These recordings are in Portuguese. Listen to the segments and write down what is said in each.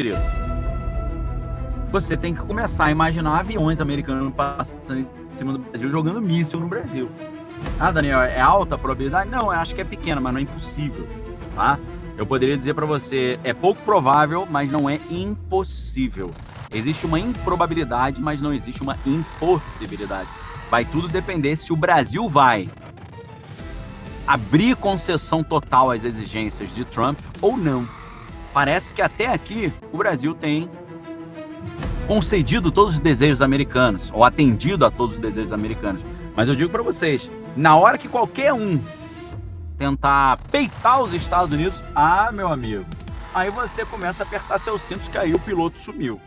queridos, você tem que começar a imaginar aviões americanos passando em cima do Brasil, jogando míssil no Brasil. Ah, Daniel, é alta a probabilidade? Não, eu acho que é pequena, mas não é impossível, tá? Eu poderia dizer para você, é pouco provável, mas não é impossível. Existe uma improbabilidade, mas não existe uma impossibilidade. Vai tudo depender se o Brasil vai abrir concessão total às exigências de Trump ou não. Parece que até aqui o Brasil tem concedido todos os desejos americanos, ou atendido a todos os desejos americanos. Mas eu digo para vocês, na hora que qualquer um tentar peitar os Estados Unidos, meu amigo, aí você começa a apertar seus cintos, que aí o piloto sumiu.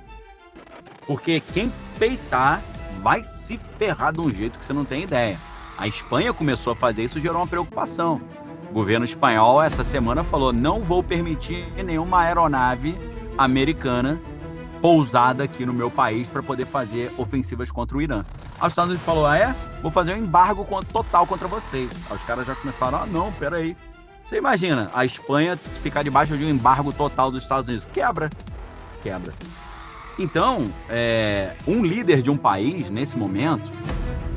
Porque quem peitar vai se ferrar de um jeito que você não tem ideia. A Espanha começou a fazer isso, gerou uma preocupação. O governo espanhol essa semana falou, não vou permitir nenhuma aeronave americana pousada aqui no meu país para poder fazer ofensivas contra o Irã. Aí os Estados Unidos falou, vou fazer um embargo total contra vocês. Aí os caras já começaram, não, peraí. Você imagina, a Espanha ficar debaixo de um embargo total dos Estados Unidos. Quebra. Então, um líder de um país, nesse momento,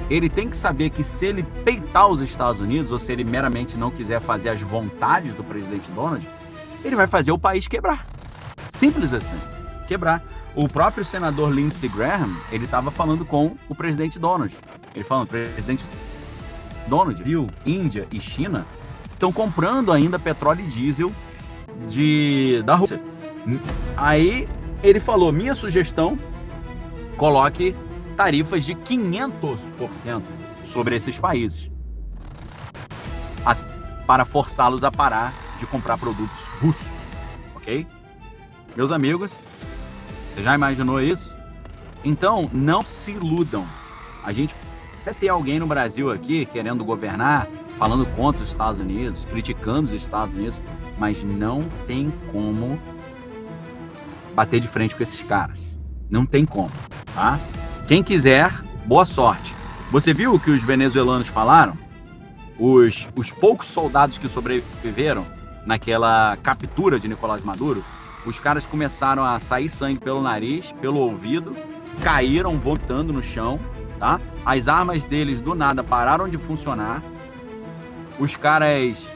ele tem que saber que se ele peitar os Estados Unidos, ou se ele meramente não quiser fazer as vontades do presidente Donald, ele vai fazer o país quebrar. Simples assim. Quebrar. O próprio senador Lindsey Graham, ele estava falando com o presidente Donald. Ele falando, presidente Donald, viu, Índia e China estão comprando ainda petróleo e diesel da Rússia. Aí ele falou, minha sugestão, coloque tarifas de 500% sobre esses países para forçá-los a parar de comprar produtos russos, ok? Meus amigos, você já imaginou isso? Então, não se iludam. A gente vai ter alguém no Brasil aqui querendo governar, falando contra os Estados Unidos, criticando os Estados Unidos, mas não tem como bater de frente com esses caras. Não tem como, tá? Quem quiser, boa sorte. Você viu o que os venezuelanos falaram? Os poucos soldados que sobreviveram naquela captura de Nicolás Maduro, os caras começaram a sair sangue pelo nariz, pelo ouvido, caíram vomitando no chão, tá? As armas deles do nada pararam de funcionar. Os caras,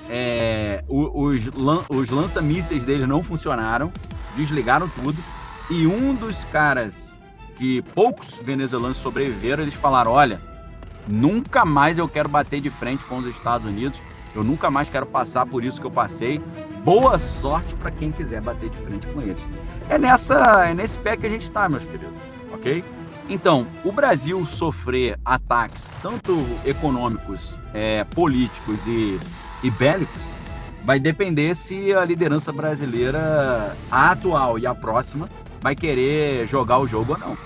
os lança-mísseis deles não funcionaram, desligaram tudo. E um dos caras que poucos venezuelanos sobreviveram, eles falaram, olha, nunca mais eu quero bater de frente com os Estados Unidos, eu nunca mais quero passar por isso que eu passei. Boa sorte para quem quiser bater de frente com eles. É nesse pé que a gente está, meus queridos, ok? Então, o Brasil sofrer ataques, tanto econômicos, políticos e bélicos, vai depender se a liderança brasileira, a atual e a próxima, vai querer jogar o jogo ou não,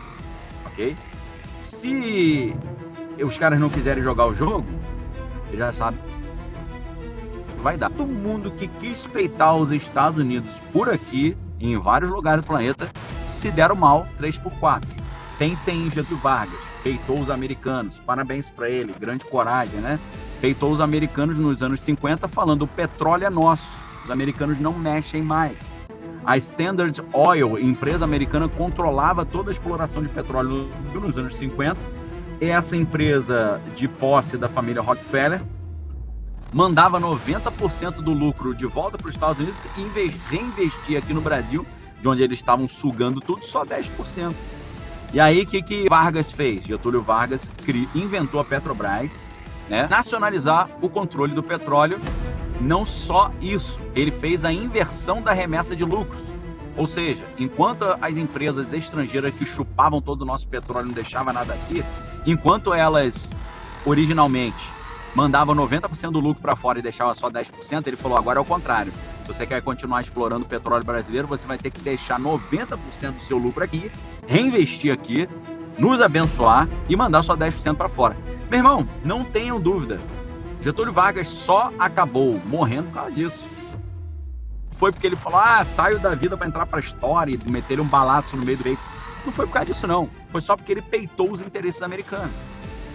ok? Se os caras não quiserem jogar o jogo, você já sabe, vai dar. Todo mundo que quis peitar os Estados Unidos por aqui, em vários lugares do planeta, se deram mal 3x4. Pensem em Getúlio Vargas, peitou os americanos, parabéns para ele, grande coragem, né? Peitou os americanos nos anos 50 falando, o petróleo é nosso, os americanos não mexem mais. A Standard Oil, empresa americana, controlava toda a exploração de petróleo nos anos 50. Essa empresa de posse da família Rockefeller mandava 90% do lucro de volta para os Estados Unidos e reinvestia aqui no Brasil, de onde eles estavam sugando tudo, só 10%. E aí, o que Vargas fez? Getúlio Vargas inventou a Petrobras, né? Nacionalizar o controle do petróleo. Não só isso, ele fez a inversão da remessa de lucros. Ou seja, enquanto as empresas estrangeiras que chupavam todo o nosso petróleo não deixavam nada aqui, enquanto elas originalmente mandavam 90% do lucro para fora e deixava só 10%, ele falou, agora é o contrário. Se você quer continuar explorando o petróleo brasileiro, você vai ter que deixar 90% do seu lucro aqui, reinvestir aqui, nos abençoar e mandar só 10% para fora. Meu irmão, não tenham dúvida, Getúlio Vargas só acabou morrendo por causa disso. Foi porque ele falou, saio da vida para entrar para a história e meter um balaço no meio do peito. Não foi por causa disso, não. Foi só porque ele peitou os interesses americanos,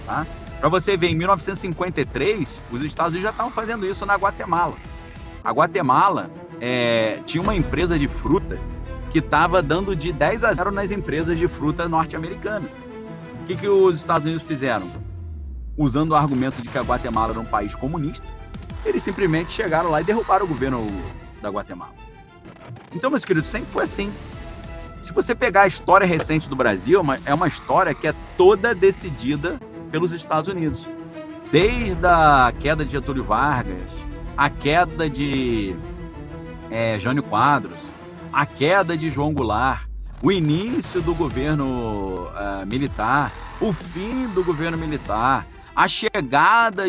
tá? Para você ver, em 1953, os Estados Unidos já estavam fazendo isso na Guatemala. A Guatemala tinha uma empresa de fruta que estava dando de 10-0 nas empresas de fruta norte-americanas. O que os Estados Unidos fizeram? Usando o argumento de que a Guatemala era um país comunista, eles simplesmente chegaram lá e derrubaram o governo da Guatemala. Então, meus queridos, sempre foi assim. Se você pegar a história recente do Brasil, é uma história que é toda decidida pelos Estados Unidos. Desde a queda de Getúlio Vargas, a queda de Jânio Quadros, a queda de João Goulart, o início do governo militar, o fim do governo militar, a chegada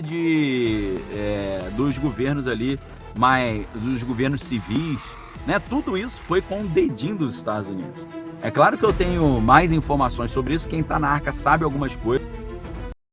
dos governos ali, dos governos civis, né? Tudo isso foi com o dedinho dos Estados Unidos. É claro que eu tenho mais informações sobre isso, quem está na Arca sabe algumas coisas,